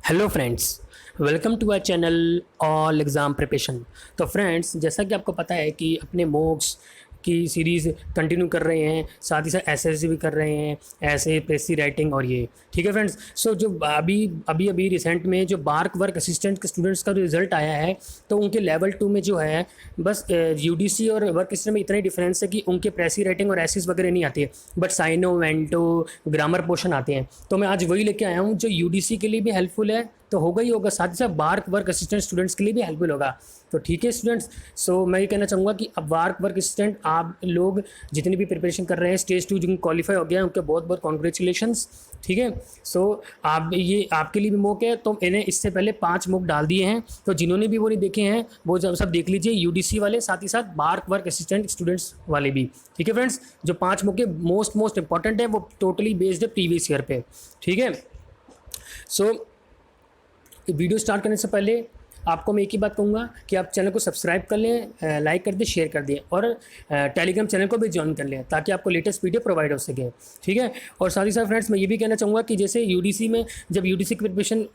Hello friends, welcome to our channel all exam preparation. तो friends, जैसा कि आपको पता है कि अपने मॉक्स की सीरीज़ कंटिन्यू कर रहे हैं, साथ ही साथ एसएससी भी कर रहे हैं, ऐसे पेसी राइटिंग और ये ठीक है फ्रेंड्स। सो जो अभी अभी अभी रिसेंट में जो बार्क वर्क असिस्टेंट के स्टूडेंट्स का रिजल्ट आया है, तो उनके लेवल 2 में जो है बस यूडीसी और वर्क असिस्टेंट में इतना ही डिफरेंस है कि उनके प्रेसी राइटिंग और एसिस वगैरह नहीं आती है, बट साइनो वेंटो ग्रामर पोर्शन आते हैं। तो मैं आज वही लेके आया हूँ जो यूडीसी के लिए भी हेल्पफुल है, तो होगा ही होगा, साथ ही साथ बार्क वर्क असिस्टेंट स्टूडेंट्स के लिए भी हेल्पफुल होगा। तो ठीक है स्टूडेंट्स, सो मैं ये कहना चाहूँगा कि अब बार्क वर्क असिस्टेंट आप लोग जितनी भी प्रिपरेशन कर रहे हैं, स्टेज 2 जिन क्वालिफाई हो गया है उनके बहुत बहुत कॉन्ग्रेचुलेशंस। ठीक है, सो आप ये आपके लिए भी मौके है, तो मैंने इससे पहले 5 मॉक डाल दिए हैं, तो जिन्होंने भी वो नहीं देखे हैं वो सब देख लीजिए, यूडीसी वाले साथ ही साथ बार्क वर्क असिस्टेंट स्टूडेंट्स वाले भी। ठीक है फ्रेंड्स, जो 5 मौके मोस्ट इंपॉर्टेंट है वो टोटली बेस्ड है प्रीवियस ईयर पे। ठीक है, सो वीडियो स्टार्ट करने से पहले आपको मैं एक ही बात कहूँगा कि आप चैनल को सब्सक्राइब कर लें, लाइक कर दें, शेयर कर दें और टेलीग्राम चैनल को भी ज्वाइन कर लें ताकि आपको लेटेस्ट वीडियो प्रोवाइड हो सके। ठीक है, और साथ ही साथ फ्रेंड्स मैं ये भी कहना चाहूँगा कि जैसे यूडीसी में जब यूडीसी की प्रिपरेशन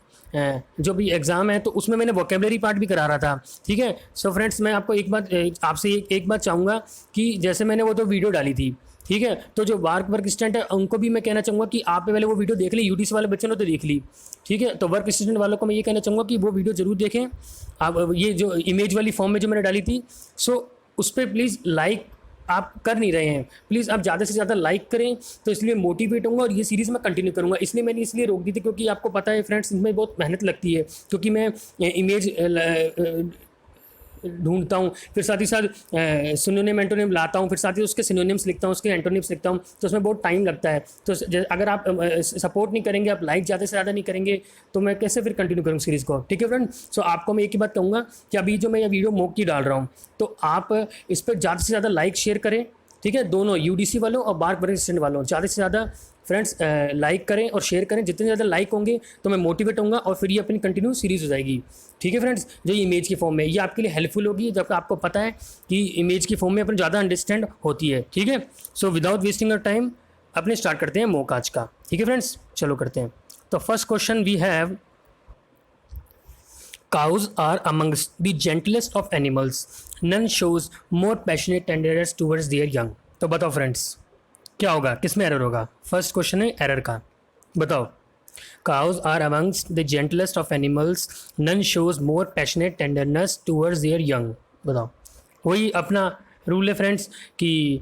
जो भी एग्ज़ाम है तो उसमें मैंने वोकेबलरी पार्ट भी करा रहा था। ठीक है, सो फ्रेंड्स मैं आपको एक बात आपसे एक बात चाहूँगा कि जैसे मैंने वो तो वीडियो डाली थी, ठीक है, तो जो बार्क वर्क असिस्टेंट है उनको भी मैं कहना चाहूँगा कि आप पहले वो वीडियो देख ली, यूडीसी वाले बच्चों ने तो देख ली। ठीक है, तो वर्क असिस्टेंट वालों को मैं ये कहना चाहूँगा कि वो वीडियो ज़रूर देखें। आप ये जो इमेज वाली फॉर्म में जो मैंने डाली थी, सो उस पर प्लीज़ लाइक आप कर नहीं रहे हैं, प्लीज़ आप ज़्यादा से ज़्यादा लाइक करें, तो इसलिए मोटिवेट होऊंगा और ये सीरीज़ मैं कंटिन्यू करूँगा। इसलिए मैंने इसलिए रोक दी थी क्योंकि आपको पता है फ्रेंड्स, इसमें बहुत मेहनत लगती है, क्योंकि मैं इमेज ढूंढता हूँ, फिर साथ ही साथ सिनोनिम एंटोनिम लाता हूँ, फिर साथ ही उसके सिनोनिम्स लिखता हूँ, उसके एंटोनिम्स लिखता हूँ, तो उसमें बहुत टाइम लगता है। तो अगर आप सपोर्ट नहीं करेंगे, आप लाइक ज़्यादा से ज़्यादा नहीं करेंगे, तो मैं कैसे फिर कंटिन्यू करूँ सीरीज़ को। ठीक है फ्रेंड, सो आपको मैं एक ही बात कहूँगा कि अभी जो मैं ये वीडियो मॉक की डाल रहा हूँ, तो आप इस पर ज़्यादा से ज़्यादा लाइक शेयर करें। ठीक है, दोनों यूडीसी वालों और बार्क वर्क असिस्टेंट वालों ज़्यादा से ज़्यादा फ्रेंड्स लाइक करें और शेयर करें। जितने ज़्यादा लाइक होंगे तो मैं मोटिवेट होऊंगा और फिर ये अपनी कंटिन्यू सीरीज़ हो जाएगी। ठीक है फ्रेंड्स, जो इमेज की फॉर्म में ये आपके लिए हेल्पफुल होगी, जब आपको पता है कि इमेज की फॉर्म में अपन ज़्यादा अंडरस्टैंड होती है। ठीक है, so without wasting your time अपने स्टार्ट करते हैं मॉक आज का। ठीक है फ्रेंड्स, चलो करते हैं। तो first question we have, cows are amongst the gentlest of animals, none shows more passionate tenderness towards their young। तो बताओ फ्रेंड्स क्या होगा, किसमें एरर होगा। फर्स्ट क्वेश्चन है एरर का, बताओ। cows are amongst the gentlest of animals, none shows more passionate tenderness towards their young। बताओ, वही अपना रूल है फ्रेंड्स कि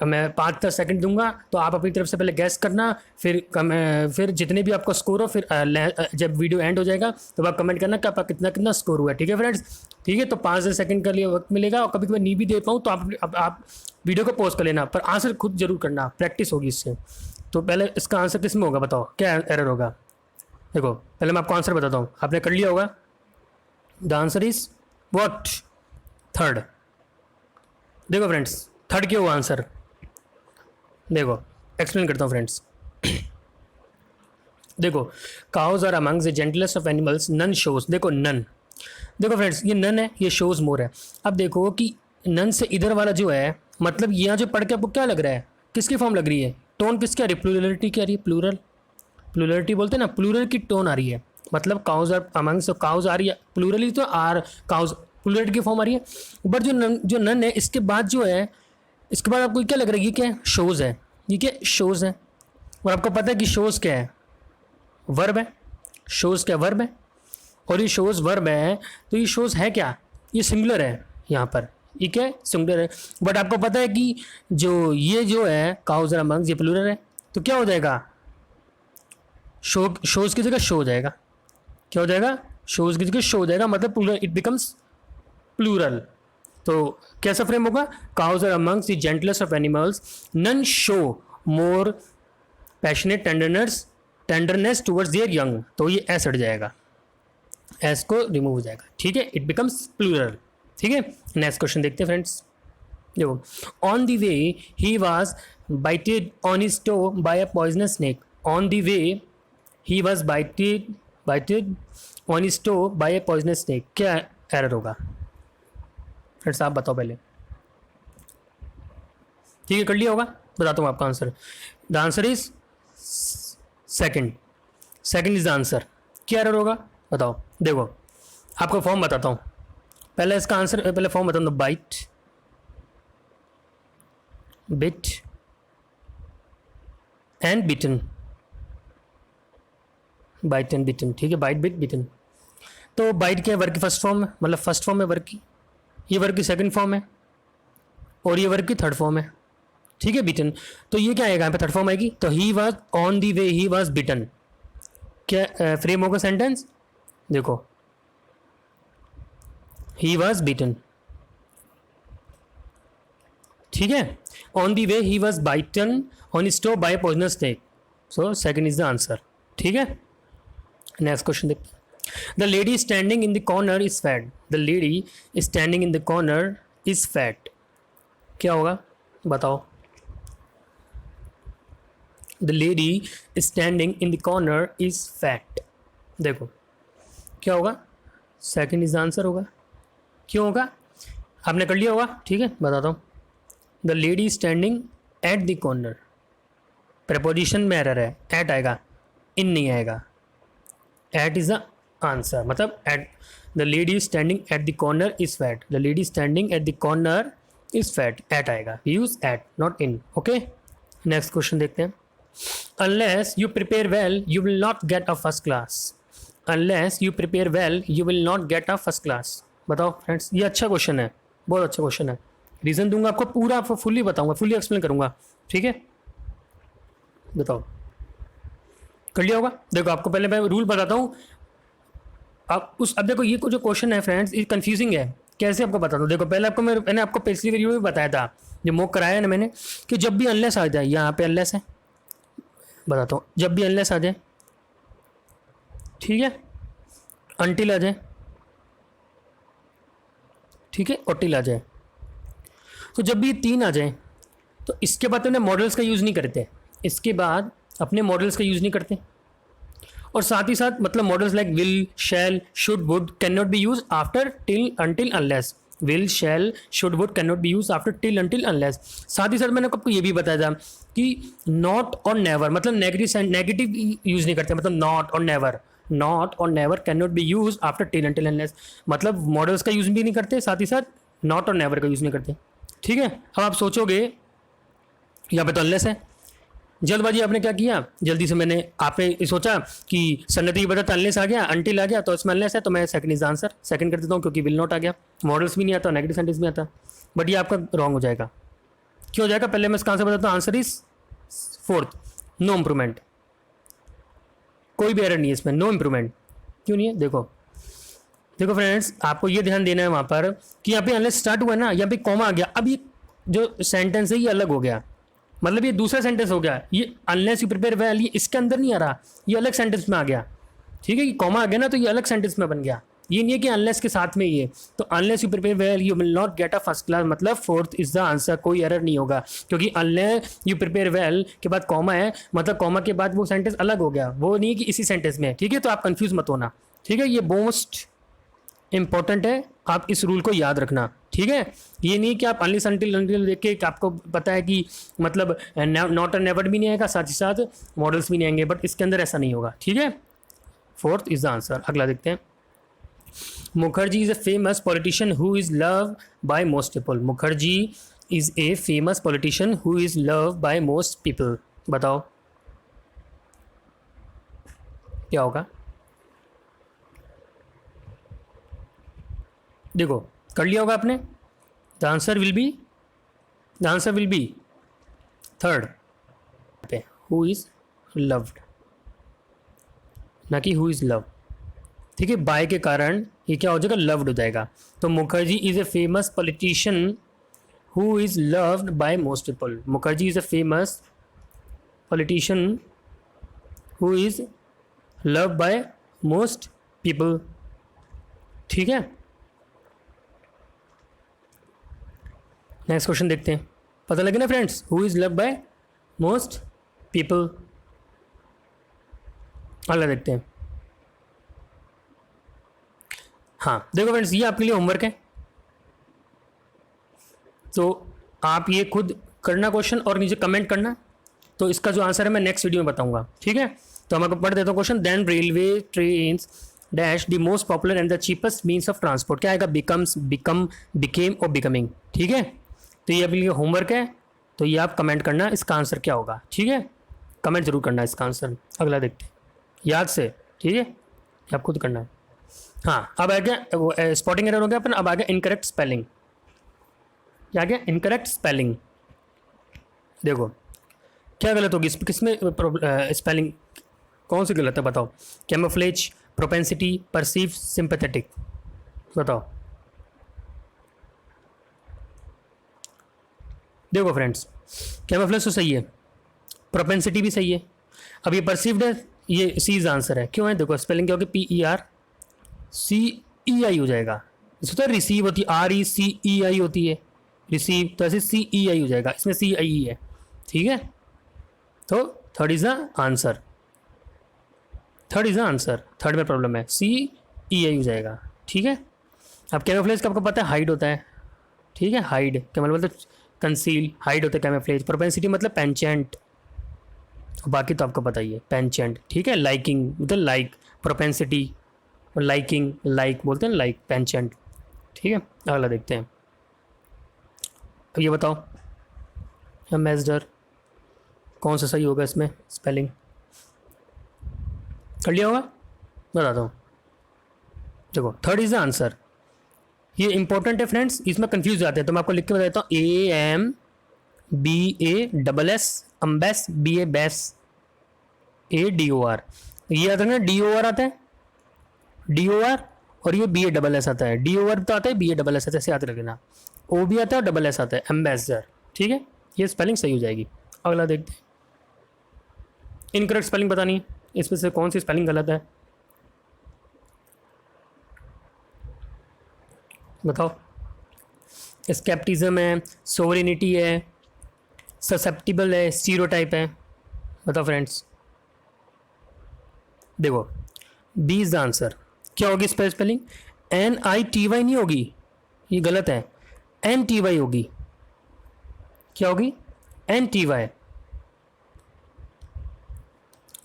मैं 5-10 सेकंड दूंगा, तो आप अपनी तरफ से पहले गैस करना, फिर जितने भी आपका स्कोर हो, फिर जब वीडियो एंड हो जाएगा तो आप कमेंट करना कि आपका कितना कितना स्कोर हुआ है। ठीक है फ्रेंड्स, ठीक है, तो 5-10 सेकंड के लिए वक्त मिलेगा, और कभी कभी नहीं भी दे पाऊँ तो आप वीडियो को पॉज कर लेना, पर आंसर खुद जरूर करना, प्रैक्टिस होगी इससे। तो पहले इसका आंसर किस में होगा, बताओ क्या एरर होगा। देखो पहले मैं आपको आंसर बताता हूँ, आपने कर लिया होगा। The answer is what, third. देखो फ्रेंड्स, थर्ड क्यों हुआ आंसर, देखो एक्सप्लेन करता हूँ फ्रेंड्स। देखो, cows are amongst the gentlest of animals, none shows, देखो नन, देखो फ्रेंड्स ये नन है, ये शोज मोर है। अब देखो कि नन से इधर वाला जो है, मतलब यहाँ जो पढ़ के आपको क्या लग रहा है, किसकी फॉर्म लग रही है, टोन किसकी आ रही है, प्लूरलिटी की आ रही है, प्लूरल, प्लूरलिटी बोलते हैं ना, प्लूरल की टोन आ रही है। मतलब काउज आर अमंग्स, काउज आ रही है प्लूरली, तो आर काउज प्लूरलिटी की फॉर्म आ रही है। बट जो नन है, इसके बाद जो है, इसके बाद आपको क्या लग रहा है, ये क्या है, शोज है, ये क्या शोज है। और आपको पता है कि शोज क्या है, वर्ब है। शोज क्या वर्ब है, और ये शोज वर्ब है, तो ये शोज है क्या, ये सिंगुलर है यहाँ पर, ये क्या है, सिंगुलर है। बट आपको पता है कि जो ये जो है काउज आर अमंग्स, ये प्लूरल है, तो क्या हो जाएगा, शोज की जगह शो हो जाएगा। क्या हो जाएगा, शोज की जगह शो हो जाएगा, मतलब प्लूरल, इट बिकम्स प्लूरल। तो कैसा फ्रेम होगा, cows are amongst the gentlest of animals, none show more passionate tenderness towards their young, तो ये एस हट जाएगा, एस को रिमूव हो जाएगा। ठीक है, इट बिकम्स प्लूरल। ठीक है, नेक्स्ट क्वेश्चन देखते हैं फ्रेंड्स। देखो, on the way he was bited on his toe by a poisonous snake, on the way he was bited on his toe by a poisonous snake, क्या error होगा friends, आप बताओ पहले। ठीक है, कर लिया होगा, बताता हूँ आपका answer. The answer is second, second is the answer. क्या एरर होगा बताओ। देखो आपको फॉर्म बताता हूँ, पहले इसका आंसर, पहले फॉर्म बताता हूँ। Bite, bit and bitten, bite and bitten, ठीक है, बाइट बिट बिटन। तो बाइट क्या है, वर्ग की फर्स्ट फॉर्म है, मतलब फर्स्ट फॉर्म है वर्ग की, ये वर्ग की सेकंड फॉर्म है, और ये वर्ग की थर्ड फॉर्म है, ठीक है, बिटन। तो ये क्या आएगा यहाँ पे, थर्ड फॉर्म आएगी। तो he was on the way, he was bitten, क्या फ्रेम होगा सेंटेंस, देखो ही वॉज बिटन, ठीक है। On the way he was bitten on stove by poisonous snake, so second is the answer, ठीक है। नेक्स्ट क्वेश्चन देखते हैं। The lady standing in the corner is fat, the lady standing in the corner is fat, क्या होगा बताओ। The lady standing in the corner is fat, देखो क्या होगा, सेकंड इज द आंसर होगा। क्यों होगा, आपने कर लिया होगा, ठीक है, बताता हूँ। The lady standing at the corner, preposition में एरर है, एट आएगा, इन नहीं आएगा, एट इज द आंसर, मतलब at, the lady standing at the corner is fat, the lady standing at the corner is fat, at आएगा, use at not in, okay. Next question देखते हैं। Unless you prepare well you will not get a first class, unless you prepare well you will not get a first class, बताओ friends. ये अच्छा question है, बहुत अच्छा question है, reason दूंगा आपको, पूरा आपको फुल्ली बताऊंगा, फुल्ली एक्सप्लेन करूंगा, ठीक है। बताओ कर लिया होगा। देखो आपको पहले मैं रूल बताता हूँ, अब देखो ये जो क्वेश्चन है फ्रेंड्स, ये कंफ्यूजिंग है, कैसे आपको बताता हूँ। देखो पहले आपको मैंने आपको पिछली वीडियो में बताया था, जो मॉक कराया ना मैंने, कि जब भी अनलेस आ जाए, यहाँ पे अनलेस है, बताता हूँ, जब भी अनलेस आ जाए, ठीक है, अनटिल आ जाए, ठीक है, और टिल आ जाए, तो जब भी ये तीन आ जाए तो इसके बाद अपने मॉडल्स का यूज़ नहीं करते, इसके बाद अपने मॉडल्स का यूज़ नहीं करते, और साथ ही साथ मतलब modals like will, shall, should, would can not be use after till until unless, will, shall, should, would can not be use after till until unless. साथ ही साथ मैंने आपको ये भी बताया था कि नॉट और नेवर, मतलब नेगेटिव यूज़ नहीं करते, मतलब नॉट और नेवर, नॉट और never can not be use after till until unless, मतलब मॉडल्स का यूज़ भी नहीं करते, साथ ही साथ नॉट और नेवर का यूज़ नहीं करते, ठीक है। अब आप सोचोगे यहाँ पे तो अनलेस है, जल्दबाजी आपने क्या किया, जल्दी से मैंने आपने सोचा कि सन्नति की बदत अनलेस आ गया, अनटिल आ गया, तो इसमें अनलेस है, तो मैं सेकंड इज आंसर, सेकंड कर देता हूँ, क्योंकि विल नॉट आ गया, मॉडल्स भी नहीं आता, नेगेटिव सेंटेंस भी आता, बट ये आपका रॉन्ग हो जाएगा। क्यों हो जाएगा, पहले मैं इसका आंसर बताता हूँ, answer is fourth, no improvement, कोई भी एरर नहीं है इसमें, नो इम्प्रूवमेंट। क्यों नहीं है, देखो देखो फ्रेंड्स, आपको ये ध्यान देना है वहाँ पर कि यहाँ पे अनलेस स्टार्ट हुआ ना, यहाँ पे कॉमा आ गया, अब ये जो सेंटेंस है ये अलग हो गया, मतलब ये दूसरा सेंटेंस हो गया, ये अनलेस यू प्रिपेयर वेल ये इसके अंदर नहीं आ रहा, ये अलग सेंटेंस में आ गया, ठीक है, कि कॉमा आ गया ना, तो ये अलग सेंटेंस में बन गया, ये नहीं है कि अनलेस के साथ में ये, तो unless you prepare well you will not get a first class, मतलब फोर्थ इज द आंसर, कोई एरर नहीं होगा, क्योंकि अनलेस यू प्रिपेयर वेल के बाद कॉमा है, मतलब कॉमा के बाद वो सेंटेंस अलग हो गया, वो नहीं है कि इसी सेंटेंस में है, ठीक है, तो आप कंफ्यूज मत होना, ठीक है, ये मोस्ट इंपॉर्टेंट है, आप इस रूल को याद रखना, ठीक है। ये नहीं कि आप अनलेस अनटिल अनटिल देख के आपको पता है कि मतलब नॉट और नेवर भी नहीं आएगा, साथ ही साथ मॉडल्स भी नहीं आएंगे, बट इसके अंदर ऐसा नहीं होगा, ठीक है। Fourth is the answer. अगला देखते हैं। Mukherjee is a famous politician who is love by most people, Mukherjee is a famous politician who is love by most people, बताओ क्या होगा। देखो कर लिया होगा आपने, the answer will be third पे, हु इज लव्ड, ना कि हु इज लव, ठीक है, बाय के कारण ये क्या हो जाएगा, लव्ड हो जाएगा, तो Mukherjee is a famous politician who is loved by most people, Mukherjee is a famous politician who is loved by most people, ठीक है। नेक्स्ट क्वेश्चन देखते हैं, पता लगे ना friends, who is loved by most people. अगला देखते हैं। हाँ देखो फ्रेंड्स, ये आपके लिए होमवर्क है, तो आप ये खुद करना क्वेश्चन और नीचे कमेंट करना, तो इसका जो आंसर है मैं नेक्स्ट वीडियो में बताऊंगा, ठीक है। तो मैं आपको पढ़ देता हूँ question. Then railway trains dash the most popular and the cheapest means of transport. क्या आएगा? बिकम्स, बिकम, बिकेम और बिकमिंग। ठीक है, तो ये आपके लिए होमवर्क है, तो ये आप कमेंट करना इसका आंसर क्या होगा। ठीक है, कमेंट जरूर करना इसका आंसर। अगला देखते हैं याद से। ठीक है, ये आप खुद करना है। हाँ, अब आ गया वो स्पॉटिंग एरर हो गया अपन। अब आ गया इनकरेक्ट स्पेलिंग। क्या आ गया? Incorrect spelling. देखो क्या गलत होगी किसमें स्पेलिंग कौन सी गलत है बताओ? कैमोफ्लेज, प्रोपेंसिटी, परसीव, सिंपैथेटिक, बताओ। देखो फ्रेंड्स, कैमोफ्लेज तो सही है, प्रोपेंसिटी भी सही है। अब ये परसीव्ड है, ये सीज आंसर है। क्यों है? देखो स्पेलिंग क्या होगी? PERCEI हो जाएगा। इसको तो रिसीव होती है, RECEI होती है रिसीव, तो ऐसे CEI हो जाएगा, इसमें CIE है। ठीक है, तो third is the answer. Third is the answer, third में प्रॉब्लम है, CEI हो जाएगा। ठीक है, अब कैमोफ्लेज का आपको पता है हाइड होता है। ठीक है, हाइड कैमल मतलब कंसील, हाइड होता है कैमोफ्लेज। प्रोपेंसिटी मतलब पेंचेंट, बाकी तो आपको पता ही है पेंचेंट। ठीक है, लाइकिंग मतलब लाइक, प्रोपेंसिटी और लाइकिंग, लाइक बोलते हैं लाइक, पेंचेंट। ठीक है, अगला देखते हैं। अब ये बताओ एम्बेसडर कौन सा सही होगा इसमें? स्पेलिंग कर लिया होगा, बताता हूँ। देखो थर्ड इज द आंसर। ये इंपॉर्टेंट है फ्रेंड्स, इसमें कंफ्यूज जाते हैं, तो मैं आपको लिख के बता देता हूँ। AMBASS अम्बेस, BA base, ADOR। ये आता है ना, DOR आता है, DOR, और ये BASS आता है। DOR तो आता है, BASS आता है, ऐसे याद रखना। O भी आता है और SS आता है, एम्बेसडर। ठीक है, ये स्पेलिंग सही हो जाएगी। अगला देखते हैं। इनकरेक्ट स्पेलिंग बतानी है, इसमें से कौन सी स्पेलिंग गलत है बताओ। स्केप्टिज्म है, सोवरेनिटी है, ससेप्टिबल है, स्टीरियोटाइप है, बताओ फ्रेंड्स। देखो बी इज द आंसर। क्या होगी इस पर स्पेलिंग? NITY नहीं होगी, ये गलत है, NTY होगी। क्या होगी? NTY।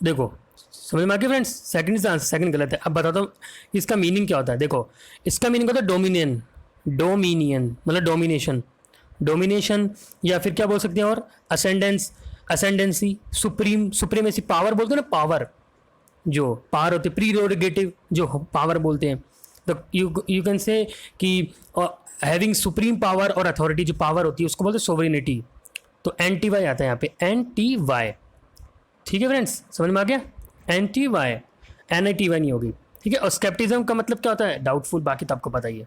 देखो समझ में आ गया friends, second is answer, second गलत है। अब बताता हूँ इसका मीनिंग क्या होता है। देखो इसका मीनिंग होता है डोमिनियन, डोमिनियन मतलब डोमिनेशन, डोमिनेशन, या फिर क्या बोल सकते हैं और ascendants, ascendancy, supreme, supremacy, power बोलते हैं ना, पावर, जो पावर होती है, प्रीरोगेटिव जो पावर बोलते हैं। तो यू कैन से कि हैविंग सुप्रीम पावर और अथॉरिटी, जो पावर होती है उसको बोलते हैं सोवरेनिटी। तो NTY आता है यहाँ पे, NTY। ठीक है फ्रेंड्स, समझ में आ गया? NTY, NITY नहीं होगी। ठीक है, और स्केप्टिज्म का मतलब क्या होता है? डाउटफुल, बाकी तो आपको पता ही है।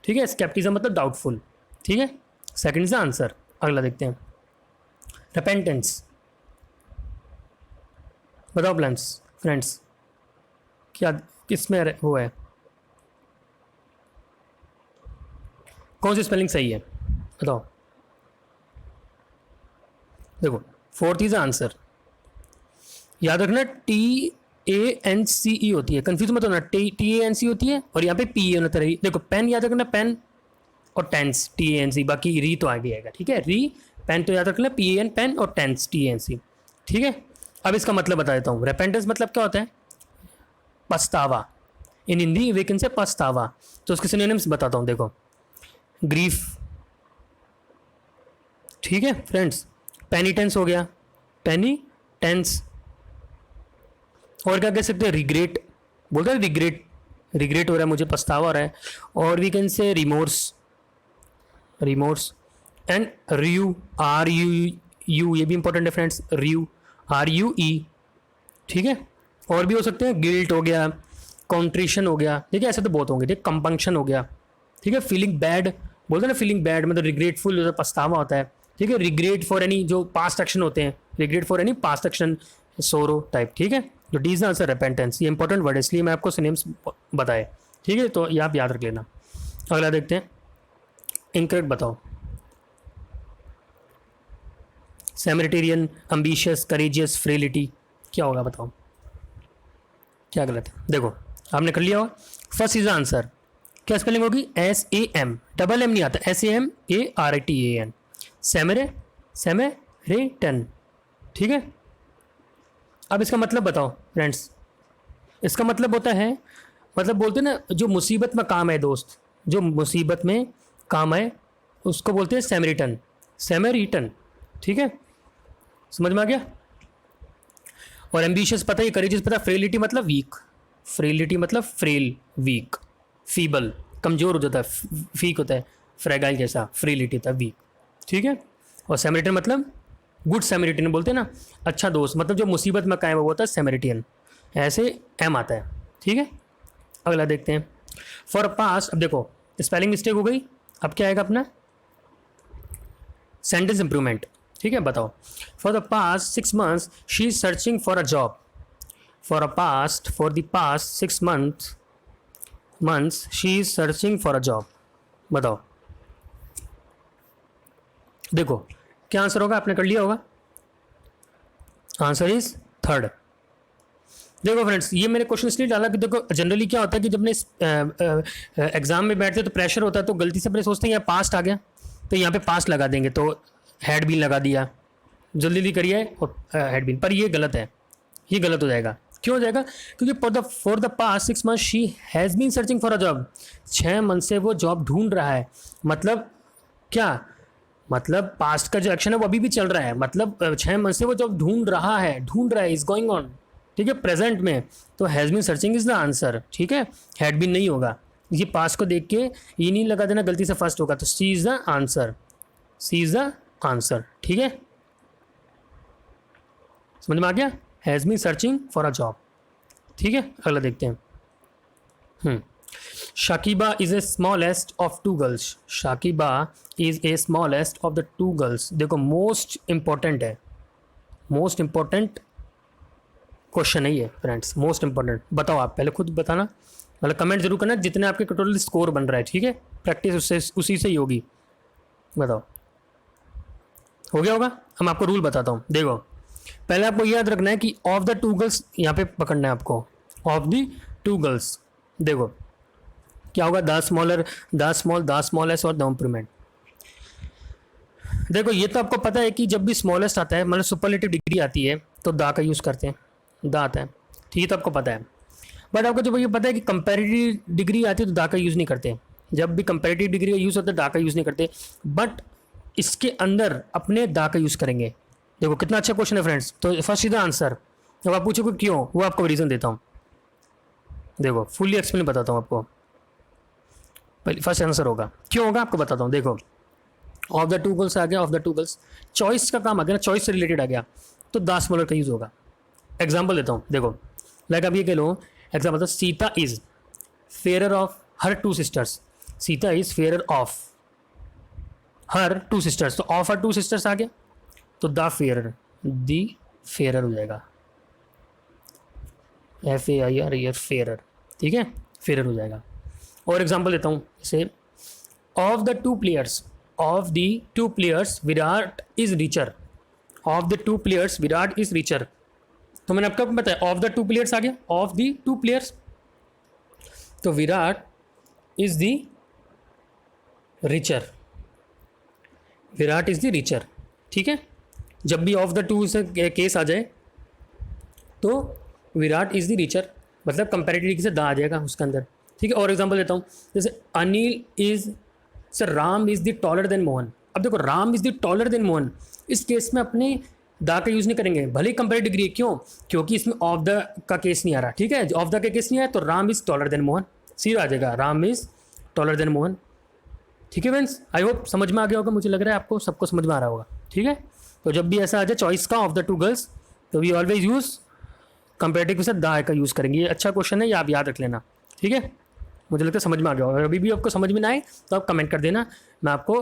ठीक है, स्केप्टिज्म मतलब डाउटफुल। ठीक है, सेकंड इज आंसर। अगला देखते हैं, रिपेंटेंस। बताओ फ्रेंड्स क्या किसमें वो है, कौन सी स्पेलिंग सही है बताओ। देखो फोर्थ इज आंसर, याद रखना TANCE होती है, कंफ्यूज मत होना, TANC होती है और यहाँ पे PA होना चाहिए। देखो पेन याद रखना, पेन और टेंस TANC, बाकी री तो आगे आएगा। ठीक है, री, पेन तो याद रखना, PAN पेन, और टेंस TANC। ठीक है, अब इसका मतलब बता देता हूँ। रेपेंटेंस मतलब क्या होता है? पछतावा, इन हिंदी वी कैन से पछतावा। तो उसके सिनोनिम्स बताता हूँ। देखो ग्रीफ, ठीक है फ्रेंड्स, पेनिटेंस हो गया, पेनिटेंस, और क्या कह सकते हैं? रिग्रेट, बोलते हैं रिग्रेट, रिग्रेट हो रहा है मुझे, पछतावा हो रहा है। और we can say remorse, remorse, and RU, RU, ये भी इंपॉर्टेंट है फ्रेंड्स, RUE। ठीक है, और भी हो सकते हैं, गिल्ट हो गया, कॉन्ट्रिशन हो गया। ठीक है, ऐसे तो बहुत होंगे। ठीक, कंपंक्शन हो गया। ठीक है, फीलिंग बैड, बोलते हैं ना फीलिंग बैड मतलब रिग्रेटफुल, पछतावा होता है। ठीक है, रिग्रेट फॉर एनी जो पास्ट एक्शन होते हैं, regret for any past action, सोरो टाइप। ठीक है, तो डी इज आंसर रेपेंटेंस। ये इंपॉर्टेंट वर्ड है इसलिए मैं आपको सिनेम्स बताए। ठीक है, तो ये आप याद रख लेना। अगला देखते हैं, इनकरेक्ट बताओ। सेमेरिटेरियन, अम्बिशियस, करेजियस, फ्रेलिटी, क्या होगा बताओ, क्या गलत है? देखो आपने कर लिया होगा। फर्स्ट इज आंसर, क्या स्पेलिंग होगी? SAM, डबल M नहीं आता, SAMARITAN, सेमेरे, सेमेरेटन। ठीक है, अब इसका मतलब बताओ फ्रेंड्स, इसका मतलब होता है, मतलब बोलते हैं ना जो मुसीबत में काम है दोस्त, जो मुसीबत में काम है उसको बोलते हैं सैमरिटन, सैमरिटन, ठीक है, समझ में आ गया। और एम्बिशियस पता है, करेजियस पता है, फ्रेलिटी मतलब वीक, फ्रेलिटी मतलब फ्रेल, वीक, फीबल, कमज़ोर हो जाता है, फीक होता है, फ्रेगाइल जैसा, फ्रेलिटी होता है वीक, ठीक है। और सैमरिटन मतलब गुड सैमरिटन बोलते हैं ना, अच्छा दोस्त, मतलब जो मुसीबत में कायम है वो होता है सैमरिटियन, ऐसे एम आता है, ठीक है। अगला देखते हैं, फॉर पास, अब देखो स्पेलिंग मिस्टेक हो गई, अब क्या आएगा अपना सेंटेंस इंप्रूवमेंट, ठीक है, बताओ। For the past 6 months she is searching for a job, for the past 6 months she is searching for a job, बताओ। देखो क्या आंसर होगा, आपने कर लिया होगा, आंसर इज थर्ड। देखो फ्रेंड्स, ये मैंने क्वेश्चन इसलिए डाला कि देखो जनरली क्या होता है कि जब अपने एग्जाम में बैठते हैं तो प्रेशर होता है, तो गलती से अपने सोचते हैं यार पास्ट आ गया तो यहाँ पे पास्ट लगा देंगे, तो हैड बीन लगा दिया, जल्दी जल्दी करिए और हैड बीन, पर ये गलत है, ये गलत हो जाएगा। क्यों हो जाएगा, क्योंकि for the past 6 months she has been searching for a job, 6 month से वो जॉब ढूंढ रहा है, मतलब क्या, मतलब पास्ट का जो एक्शन है वो अभी भी चल रहा है, मतलब 6 month से वो जॉब ढूंढ रहा है, इज गोइंग ऑन, ठीक है, प्रेजेंट में, तो has been searching is the answer, ठीक है, हैड बीन नहीं होगा, ये पास्ट को देख के ये नहीं लगा देना गलती से फर्स्ट होगा, तो C is the answer, C is the answer, ठीक है, समझ में आ गया, has been searching for a job, ठीक है। अगला देखते हैं, Shakiba is a smallest of 2 girls, Shakiba is a smallest of the 2 girls, देखो मोस्ट इंपॉर्टेंट है, मोस्ट इंपॉर्टेंट क्वेश्चन है ये फ्रेंड्स, मोस्ट इंपॉर्टेंट, बताओ आप पहले खुद बताना, मतलब कमेंट जरूर करना जितने आपके टोटल स्कोर बन रहा है, ठीक है, प्रैक्टिस उससे उसी से ही होगी, बताओ हो गया होगा। हम आपको रूल बताता हूँ, देखो पहले आपको याद रखना है कि ऑफ द 2 गर्ल्स, यहाँ पे पकड़ना है आपको, ऑफ द 2 गर्ल्स, देखो क्या होगा, द स्मॉलर, द स्मॉलेस्ट और द इम्प्रूवमेंट। देखो ये तो आपको पता है कि जब भी स्मॉलेस्ट आता है, मतलब सुपरलेटिव डिग्री आती है तो दा का यूज़ करते हैं, दा आता है, ठीक है, तो आपको पता है, बट आपको जब ये पता है कि कंपैरेटिव डिग्री आती है तो दा का यूज़ नहीं करते, जब भी कंपैरेटिव डिग्री का यूज़ होता है दा का यूज़ नहीं करते, बट इसके अंदर अपने दा का यूज़ करेंगे। देखो कितना अच्छा क्वेश्चन है फ्रेंड्स, तो फर्स्ट इज द आंसर, जब आप पूछोगे क्यों, वो आपको रीज़न देता हूँ, देखो फुल्ली एक्सप्लेन बताता हूँ आपको, पहले फर्स्ट आंसर होगा, क्यों होगा आपको बताता हूँ, देखो ऑफ द 2 गर्ल्स आ गया, ऑफ द 2 गर्ल्स, चॉइस का काम आ गया ना, चॉइस से रिलेटेड आ गया, तो द स्मॉलर का यूज़ होगा। एग्जाम्पल देता हूँ, देखो लाइक आप ये कह लो, एग्जाम्पल था Sita is fairer of her 2 sisters, Sita is fairer of her 2 sisters, तो ऑफ हर 2 सिस्टर्स आ गया, तो द फेयरर हो जाएगा, FAIR फेयरर, ठीक है, फेयरर हो जाएगा। और एग्जाम्पल देता हूँ, जैसे of the 2 players, of the 2 players Virat is richer, of the 2 players Virat is richer, तो मैंने आपको बताया ऑफ द 2 प्लेयर्स आ गया, ऑफ द 2 प्लेयर्स, तो Virat is the richer, Virat is the richer, ठीक है, जब भी ऑफ द 2 से केस आ जाए तो विराट इज द रिचर, मतलब कंपैरेटिव से दा आ जाएगा उसके अंदर, ठीक है। और एग्जांपल देता हूँ, जैसे Anil is, sir Ram is the taller than Mohan, अब देखो Ram is the taller than Mohan, इस केस में अपने दा का यूज़ नहीं करेंगे, भले ही कंपेरेटिव डिग्री है, क्यों, क्योंकि इसमें ऑफ द का केस नहीं आ रहा, ठीक है, ऑफ द का केस नहीं आया तो Ram is taller than Mohan, सीधा आ जाएगा, Ram is taller than Mohan, ठीक है फ्रेंड्स, आई होप समझ में आ गया होगा, मुझे लग रहा है आपको सबको समझ में आ रहा होगा, ठीक है। तो जब भी ऐसा आ जाए चॉइस का ऑफ द 2 गर्ल्स, तो वी ऑलवेज यूज़ कंपेरेटिव के साथ दा का यूज़ करेंगे, ये अच्छा क्वेश्चन है, ये आप याद रख लेना, ठीक है, मुझे लगता है समझ में आ गया होगा, अभी भी आपको समझ में ना आए तो आप कमेंट कर देना, मैं आपको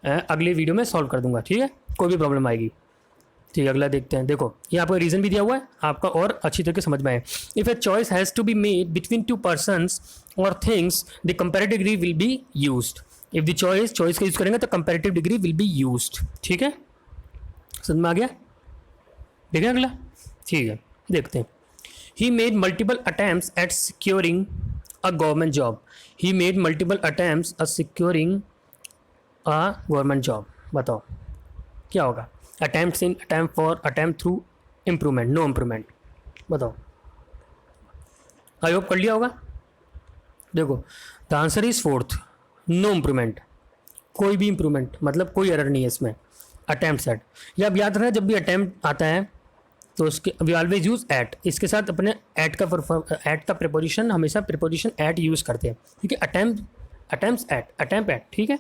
अगले वीडियो में सॉल्व कर दूंगा, ठीक है, कोई भी प्रॉब्लम आएगी, ठीक है। अगला देखते हैं, देखो ये आपका रीज़न भी दिया हुआ है, आपका और अच्छी तरीके समझ में आए, if a choice has to be made between 2 persons और things the comparative degree will be used, if the choice का यूज़ करेंगे तो comparative degree will be used, ठीक है, समझ में आ गया, ठीक है। अगला ठीक है, देखते हैं, he made multiple attempts at securing a government job, he made multiple attempts at securing a government job, बताओ क्या होगा, attempt through improvement, no improvement, बताओ, आई होप कर लिया होगा। देखो the answer is fourth, no improvement, कोई भी इम्प्रूवमेंट मतलब कोई एरर नहीं है इसमें। अटैम्प्ट एट, ये अब याद रखना, जब भी अटैम्प्ट आता है तो उसके वी ऑलवेज यूज एट, इसके साथ अपने एट का प्रिपोजिशन हमेशा प्रिपोजिशन एट यूज़ करते हैं, ठीक है। अटैम्प्ट एट, अटैम्प्ट एट, ठीक है,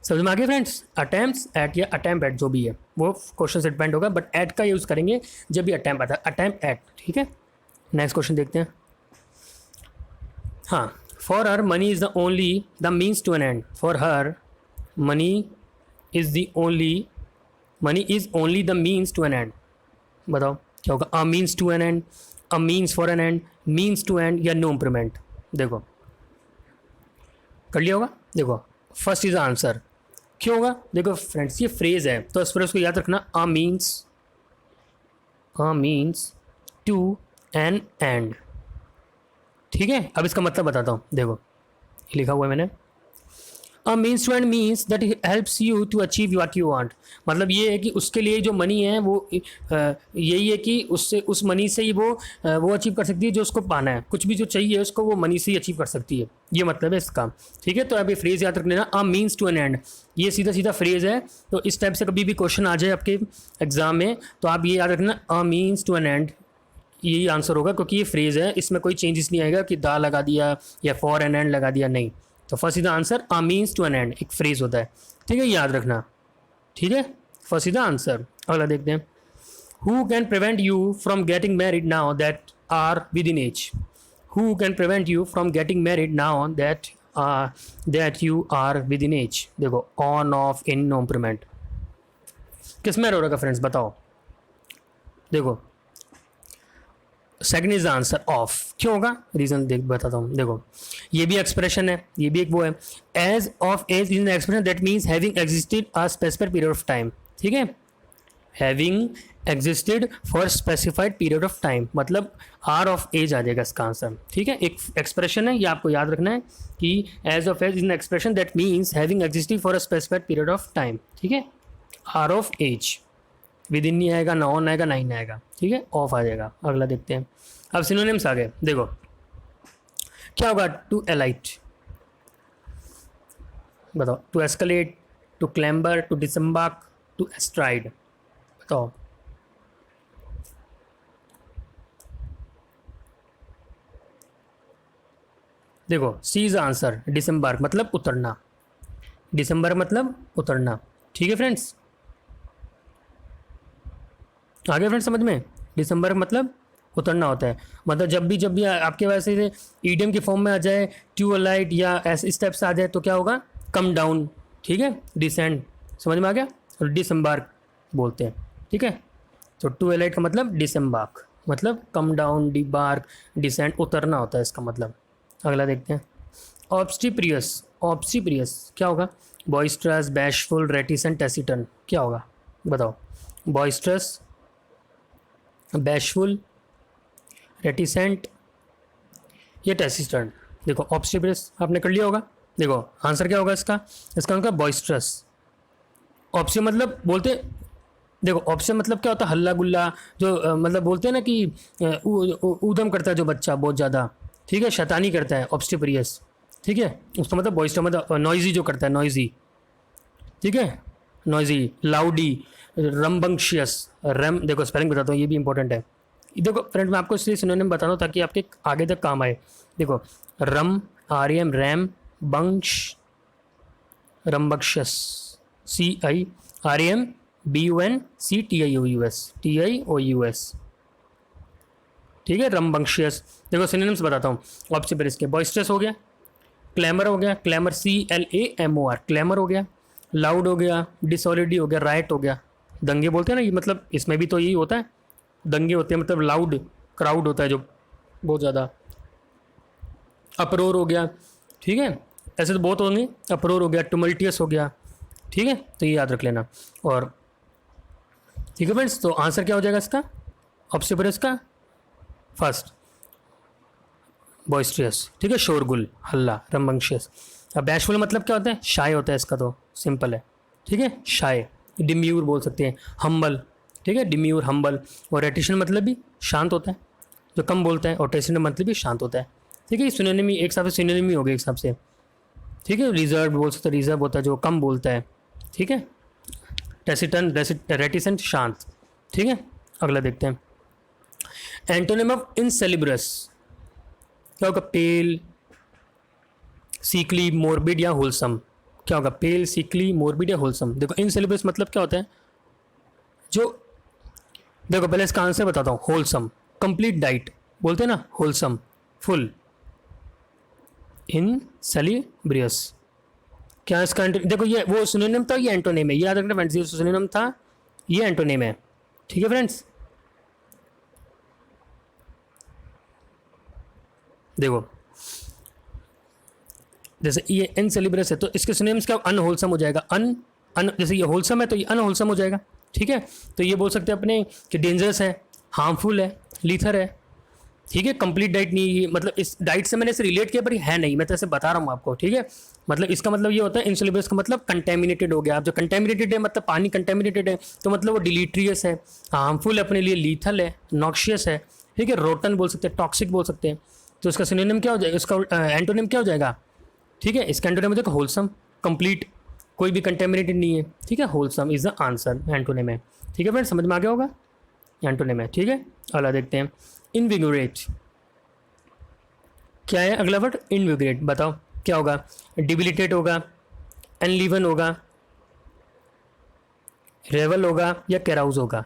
समझ में आ गया फ्रेंड्स। अटैम्प्ट एट या अटैम्प्ट एट जो भी है वो क्वेश्चन से डिपेंड होगा, बट एट का यूज़ करेंगे जब भी अटैम्प्ट आता है, अटैम्प्ट एट, ठीक है। नेक्स्ट क्वेश्चन देखते हैं। हाँ, for her money is the only the means to an end, for her money is the only, money is only the means to an end, बताओ क्या होगा। A means to an end, a means for an end, means to end या no improvement. देखो कर लिया होगा। देखो first is answer, क्यों होगा। देखो फ्रेंड्स ये फ्रेज है तो इस फ्रेज को याद रखना, a means to an end, ठीक है। अब इसका मतलब बताता हूँ, देखो लिखा हुआ है मैंने, a means to end means that helps you to achieve what you want, मतलब ये है कि उसके लिए जो मनी है वो यही है कि उससे उस मनी से ही वो अचीव कर सकती है जो उसको पाना है, कुछ भी जो चाहिए उसको वो मनी से ही अचीव कर सकती है, ये मतलब है इसका, ठीक है। तो अब ये फ्रेज याद रख लेना, a means to an end, ये सीधा सीधा फ्रेज है। तो इस टाइप से कभी भी क्वेश्चन आ जाए आपके एग्जाम में तो आप ये याद रखना, a means to an end, यही आंसर होगा, क्योंकि ये फ्रेज है, इसमें कोई चेंजेस नहीं आएगा कि दा लगा दिया या फॉर एन एंड लगा दिया, नहीं। तो first is the answer, a means to an end एक फ्रेज होता है, ठीक है, याद रखना, ठीक है। First is the answer. अगला देखते हैं, who can prevent you from getting married now that are within age, who can prevent you from getting married now that you are within age. देखो on of in no improvement, किस में होगा friends बताओ। देखो second is the answer of, क्यों होगा, reason देख बताता हूँ। देखो ये भी एक्सप्रेशन है, ये भी एक वो है, age of age is an expression that means having existed a specific period of time, ठीक है, having existed for specified period of time, मतलब आर ऑफ एज आ जाएगा इसका आंसर, ठीक है। एक एक्सप्रेशन है, ये आपको याद रखना है कि age of age is an expression that means having existed for a specified period of time, ठीक है। Are of age within नहीं आएगा, ना ऑन आएगा, ना इन आएगा, ठीक है, ऑफ आ जाएगा। अगला देखते हैं, अब सिनोनिम्स आ गए। देखो क्या होगा, टू एलाइट, बताओ, to escalate, to clamber, to disembark, to astride, बताओ। देखो सी इज आंसर, डिसम्बार्क मतलब उतरना, डिसम्बर मतलब उतरना, ठीक है फ्रेंड्स, आगे फ्रेंड्स समझ में, दिसंबर मतलब उतरना होता है, मतलब जब भी आपके वैसे से ईडियम की फॉर्म में आ जाए, टू अलाइट या ऐसे इस टाइप से आ जाए तो क्या होगा, कम डाउन, ठीक है, डिसेंड, समझ में आ गया, और डिसम्बार्क बोलते हैं, ठीक है। तो टू अलाइट का मतलब डिसम्बार्क, मतलब कम डाउन, डिबार्क, डिसेंड, उतरना होता है इसका मतलब। अगला देखते हैं, ऑब्स्टिप्रियस, ऑब्स्टिप्रियस क्या होगा, बॉइस्ट्रस, बैशफुल, रेटिसेंट, टेसिटन, क्या होगा बताओ। बॉइस्ट्रस, बैशफुल, रेटिसेंट या टेसिस्टेंट। देखो ऑब्स्टिप्रियस आपने कर लिया होगा। देखो आंसर क्या होगा इसका, इसका आंसर बॉइस्ट्रस। ऑब्से मतलब बोलते, देखो ऑब्से मतलब क्या होता है, हल्ला गुल्ला, जो मतलब बोलते हैं ना कि ऊधम करता है जो बच्चा बहुत ज़्यादा, ठीक है, शैतानी करता है, ऑब्स्टिप्रियस, ठीक है, उसका मतलब बॉइस्ट्रस मतलब नॉइजी जो करता है, नॉइजी, ठीक है, नॉइजी, लाउडी, रम्बंशियस, रैम, देखो स्पेलिंग बताता हूँ, ये भी इंपॉर्टेंट है। देखो फ्रेंड मैं आपको इसलिए सिनोनिम बता रहा हूँ ताकि आपके आगे तक काम आए। देखो rum, R M, ram, bunch, rambunctious, C I R M B U N C T I O U S, T I O U S, ठीक है, रम्बंशियस। देखो सिनोनिम्स बताता हूँ, ऑब्स्टिप्रियस के, बॉइस्ट्रस हो गया, क्लैमर हो गया, clamour C L A M O R, clamour हो गया, लाउड हो गया, डिसऑर्डरली हो गया, राइट हो गया, दंगे बोलते हैं ना, ये मतलब इसमें भी तो यही होता है, दंगे होते हैं, मतलब लाउड क्राउड होता है जो बहुत ज़्यादा, अप्रोर हो गया, ठीक है, ऐसे तो बहुत होंगे, अप्रोर हो गया, टुमल्टियस हो गया, ठीक है, तो ये याद रख लेना। और ठीक है फ्रेंड्स, तो आंसर क्या हो जाएगा इसका, ऑब्स्टिप्रियस का फर्स्ट बॉइस्ट्रियस, ठीक है, शोरगुल, हल्ला, रम्बंशियस। अब बैशफुल मतलब क्या होता है, शाय होता है, इसका तो सिंपल है, ठीक है, शाय, डिम्यूर बोल सकते हैं, हम्बल, ठीक है, डिम्यूर, हम्बल, और रेटिशन मतलब भी शांत होता है, जो कम बोलता है, और टेसिटन मतलब भी शांत होता है। ठीक है, सिनोनिमी एक हिसाब से सिनोनिमी हो गया एक हिसाब से। ठीक है, रिजर्व बोल सकते, रिजर्व होता है जो कम बोलता है। ठीक है, टेसिटन रेटिसेंट शांत। ठीक है, अगला देखते हैं। एंटोनिम ऑफ इनसेलिब्रस क्या होगा? पेल, सीकली, मोरबिड या होलसम। क्या होगा? पेल, सीकली, मोरबिड या होलसम। देखो इनसेलिब्रस मतलब क्या होता है? जो, देखो पहले इसका आंसर बताता हूँ। होलसम, कंप्लीट डाइट बोलते हैं ना, होलसम, फुल। इन सेलिब्रियस, क्या इसका देखो ये वो सिनोनिम था, ये एंटोनिम है, ये याद रखना फ्रेंड्स। ये सिनोनिम था, ये एंटोनिम है। ठीक है फ्रेंड्स, देखो जैसे ये इन सेलिब्रस है तो इसके सिनोनिम्स क्या? अनहोलसम हो जाएगा। अन जैसे ये होलसम है तो ये अनहोलसम हो जाएगा। ठीक है, तो ये बोल सकते हैं अपने कि डेंजरस है, हार्मफुल है, लीथर है। ठीक है, कंप्लीट डाइट नहीं, मतलब इस डाइट से मैंने इसे रिलेट किया पर है नहीं, मैं तो ऐसे बता रहा हूँ आपको। ठीक है, मतलब इसका मतलब ये होता है इनसेलिब्रस का मतलब कंटेमिनेटेड हो गया। आप जो कंटेमिनेटेड है मतलब पानी कंटेमिनेटेड है तो मतलब वो डिलीट्रियस है, हार्मफुल है अपने लिए, लीथल है, नॉक्शियस है। ठीक है, रोटन बोल सकते हैं, टॉक्सिक बोल सकते हैं। तो इसका सिनोनिम क्या हो जाएगा? इसका एंटोनिम क्या हो जाएगा? ठीक है, इसका एंटोनिम देखो होलसम, कंप्लीट, कोई भी कंटेमिनेटेड नहीं है। ठीक है, wholesome is the answer, antonym है। ठीक है फ्रेंड, समझ में आ गया होगा, एंटोनिम है। ठीक है, अगला देखते हैं। इनविगोरेट क्या है? अगला वर्ड इनविगोरेट, बताओ क्या होगा? डिबिलिटेट होगा, एनलीवन होगा, रेवल होगा या कैराउज होगा?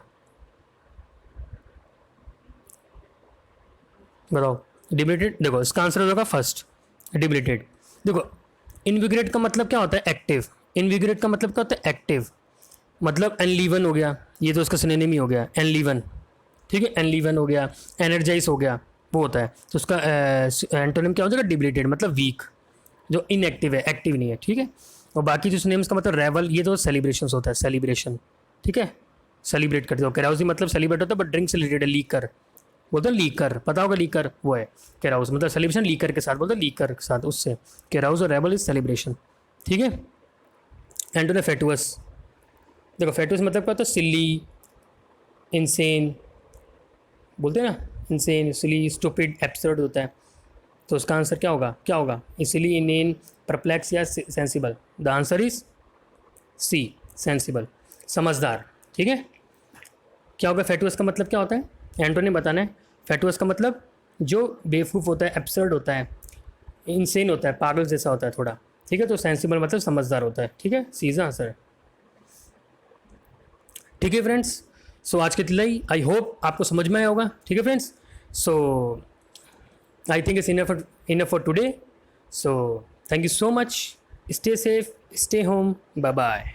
बताओ। डिबिलिटेड, देखो इसका आंसर होगा फर्स्ट, डिबिलिटेड। देखो इनविगरेट का मतलब क्या होता है? एक्टिव। इनविगरेट का मतलब क्या होता है? एक्टिव। मतलब एनलीवन हो गया, ये तो उसका सिनोनिम ही हो गया, एनलीवन। ठीक है, एनलीवन हो गया, एनर्जाइज हो गया, वो होता है। तो उसका एंटोनिम क्या हो जाएगा? डिबिलिटेड, मतलब वीक, जो इनएक्टिव है, एक्टिव नहीं है। ठीक है, और बाकी जो सिनोनिम्स का मतलब रेवल, ये तो सेलिब्रेशन होता है, सेलिब्रेशन। ठीक है, सेलिब्रेट करते हो। कैराउजी मतलब सेलिब्रेट होता है बट ड्रिंक से रिलेटेड है, लीकर बोलते हैं, लीकर पता होगा, लीकर वो है कैराउज, मतलब सेलिब्रेशन लीकर के साथ बोलते हैं, लीकर के साथ, उससे कैराउज और रेबल इज सेलिब्रेशन। ठीक है, एंटोनिम फेटुअस, देखो फेटुअस मतलब क्या होता है? सिली, इंसेन बोलते हैं ना, इंसेन, सिली, स्टूपिड, एब्सर्ड होता है। तो उसका आंसर क्या होगा? क्या होगा? इसीली, इनेन, परप्लेक्स या sensible? The answer is C, sensible, समझदार। ठीक है, क्या होगा? फेटुअस का मतलब क्या होता है? एंटोनिम बताना है। फेटुअस का मतलब जो बेवकूफ़ होता है, एब्सर्ड होता है, इनसेन होता है, पागल जैसा होता है थोड़ा। ठीक है, तो सेंसिबल मतलब समझदार होता है। ठीक है, सीधा आंसर है। ठीक है फ्रेंड्स, सो आज की तिलाई आई होप आपको समझ में आया होगा। ठीक है friends, so I think it's enough for today. So thank you so much, stay safe, stay home, bye bye.